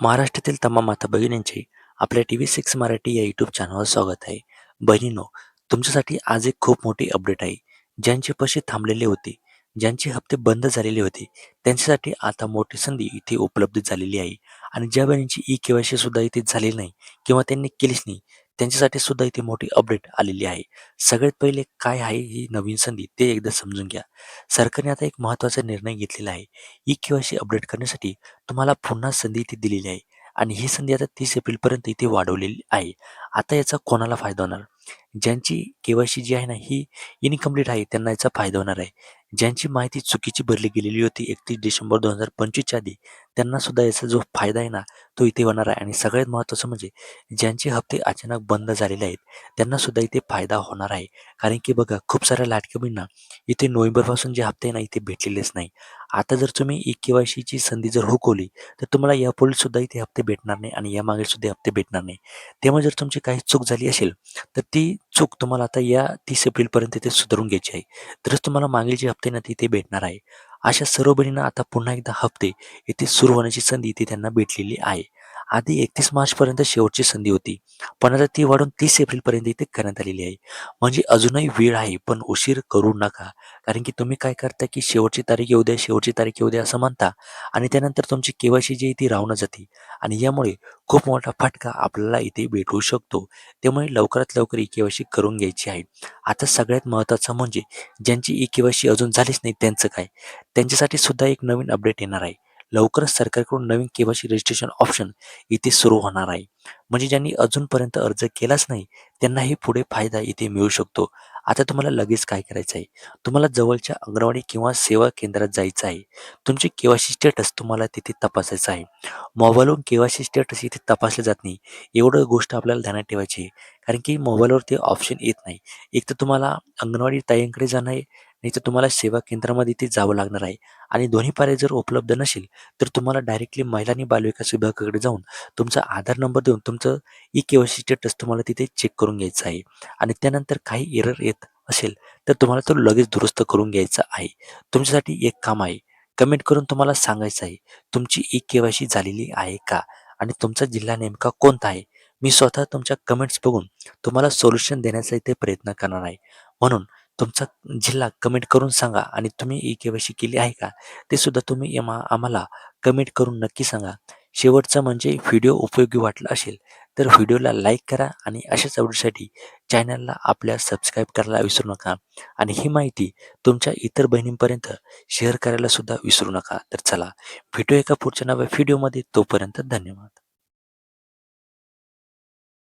महाराष्ट्रातील तमाम माता भगिनींचे आपल्या TV6 मराठी या यूट्यूब चॅनलवर स्वागत आहे. बहिणींनो, तुमच्यासाठी आज एक खूप मोठी अपडेट आहे. ज्यांचे पैसे थांबलेले होते, ज्यांचे हप्ते बंद झालेले होते, त्यांच्यासाठी आता मोठी संधी इथे उपलब्ध झालेली आहे. आणि ज्या बहिणींची ई-के-वाय-सी सुद्धा इथे झालेली नाही किंवा त्यांनी केलीच नाही, त्यांच्यासाठी सुद्धा इथे मोठी अपडेट आलेली आहे. सगळ्यात पहिले काय आहे ही नवीन संधी ते एकदा समजून घ्या. सरकारने आता एक महत्त्वाचा निर्णय घेतलेला आहे. ई-के-वाय-सी अपडेट करण्यासाठी तुम्हाला पुन्हा संधी इथे दिलेली आहे आणि ही संधी आता 30 एप्रिलपर्यंत इथे वाढवलेली आहे. आता याचा कोणाला फायदा होणार? ज्यांची के-वाय-सी जी आहे ना ही इनकम्प्लीट आहे त्यांना याचा फायदा होणार आहे. ज्यांची माहिती चुकीची भरली गेलेली होती 31 डिसेंबर 2025च्या आधी त्यांना सुद्धा याचा जो फायदा आहे ना तो इथे होणार आहे. आणि सगळ्यात महत्त्वाचं म्हणजे ज्यांचे हप्ते अचानक बंद झालेले आहेत त्यांना सुद्धा इथे फायदा होणार आहे. कारण की बघा खूप साऱ्या लाडक्या बहिणींना इथे नोव्हेंबरपासून जे हप्ते आहे ना इथे भेटलेलेच नाही. आता जर तुम्ही ई-के-वाय-सीची संधी जर हुकवली तर तुम्हाला यापुढे सुद्धा इथे हप्ते भेटणार नाही आणि यामागे सुद्धा हप्ते भेटणार नाही. त्यामुळे जर तुमची काही चूक झाली असेल तर ती चूक तुम्हाला आता या 30 एप्रिलपर्यंत ते सुधारून घ्यायची आहे. तरच तुम्हाला मागील जे हप्ते ना तिथे भेटणार आहे. अशा सर्व बहिणींना आता पुन्हा एकदा हप्ते इथे सुरू होण्याची संधी इथे त्यांना भेटलेली आहे. आधी 31 मार्चपर्यंत शेवटची संधी होती, पण आता ती वाढून 30 एप्रिलपर्यंत इथे करण्यात आलेली आहे. म्हणजे अजूनही वेळ आहे, पण उशीर करू नका. कारण की तुम्ही काय करता की शेवटची तारीख येऊ द्या, शेवटची तारीख येऊ द्या असं म्हणता आणि त्यानंतर तुमची के-वाय-सी जी आहे ती राहून जाते आणि यामुळे खूप मोठा फटका आपल्याला इथे भेटू शकतो. त्यामुळे लवकरात लवकर ई-के-वाय-सी करून घ्यायची आहे. आता सगळ्यात महत्त्वाचं म्हणजे ज्यांची ई-के-वाय-सी अजून झालीच नाही त्यांचं काय? त्यांच्यासाठी सुद्धा एक नवीन अपडेट येणार आहे. लवकरच सरकारकडून नवीन के-वाय-सी रजिस्ट्रेशन ऑप्शन इथे सुरू होणार आहे. म्हणजे ज्यांनी अजूनपर्यंत अर्ज केलाच नाही त्यांनाही पुढे फायदा इथे मिळू शकतो. आता तुम्हाला लगेच काय करायचं आहे? तुम्हाला जवळच्या अंगणवाडी किंवा सेवा केंद्रात जायचं आहे. तुमचे के-वाय-सी स्टेटस तुम्हाला तिथे तपासायचं आहे. मोबाईलवरून के-वाय-सी स्टेटस इथे तपासलं जात नाही. एवढं गोष्ट आपल्याला ध्यानात ठेवायची आहे. कारण की मोबाईलवर ते ऑप्शन येत नाही. एक तर तुम्हाला अंगणवाडी ताईंकडे जाणं आहे, नाहीतर तुम्हाला सेवा केंद्रामध्ये ते जावं लागणार आहे. आणि दोन्ही पर्याय जर उपलब्ध नसेल, तर तुम्हाला डायरेक्टली महिला आणि बालविकास विभागाकडे जाऊन तुमचा आधार नंबर देऊन तुमचं ई-के-वाय-सी स्टेटस तुम्हाला तिथे चेक करून घ्यायचं आहे. आणि त्यानंतर काही एरर येत असेल, तर तुम्हाला तो लगेच दुरुस्त करून घ्यायचा आहे. तुमच्यासाठी एक काम आहे. कमेंट करून तुम्हाला सांगायचं आहे, तुमची ई-के-वाय-सी झालेली आहे का? आणि तुमचा जिल्हा नेमका कोणता आहे? मी स्वतः तुमच्या कमेंट्स बघून तुम्हाला सोल्युशन देण्याचा इथे प्रयत्न करणार आहे. म्हणून तुमचा जिल्हा कमेंट करून सांगा आणि तुम्ही ई-के-वाय-सी केली आहे का? ते सुद्धा तुम्ही आम्हाला कमेंट करून नक्की सांगा. शेवटचं म्हणजे व्हिडिओ उपयोगी वाटला असेल, तर व्हिडिओला लाईक करा आणि अशाच आवडीसाठी चॅनलला आपल्या सबस्क्राईब करायला विसरू नका. आणि ही माहिती तुमच्या इतर बहिणींपर्यंत शेअर करायला सुद्धा विसरू नका. तर चला भेटूया एका पुढच्या नव्या व्हिडिओमध्ये. तोपर्यंत धन्यवाद.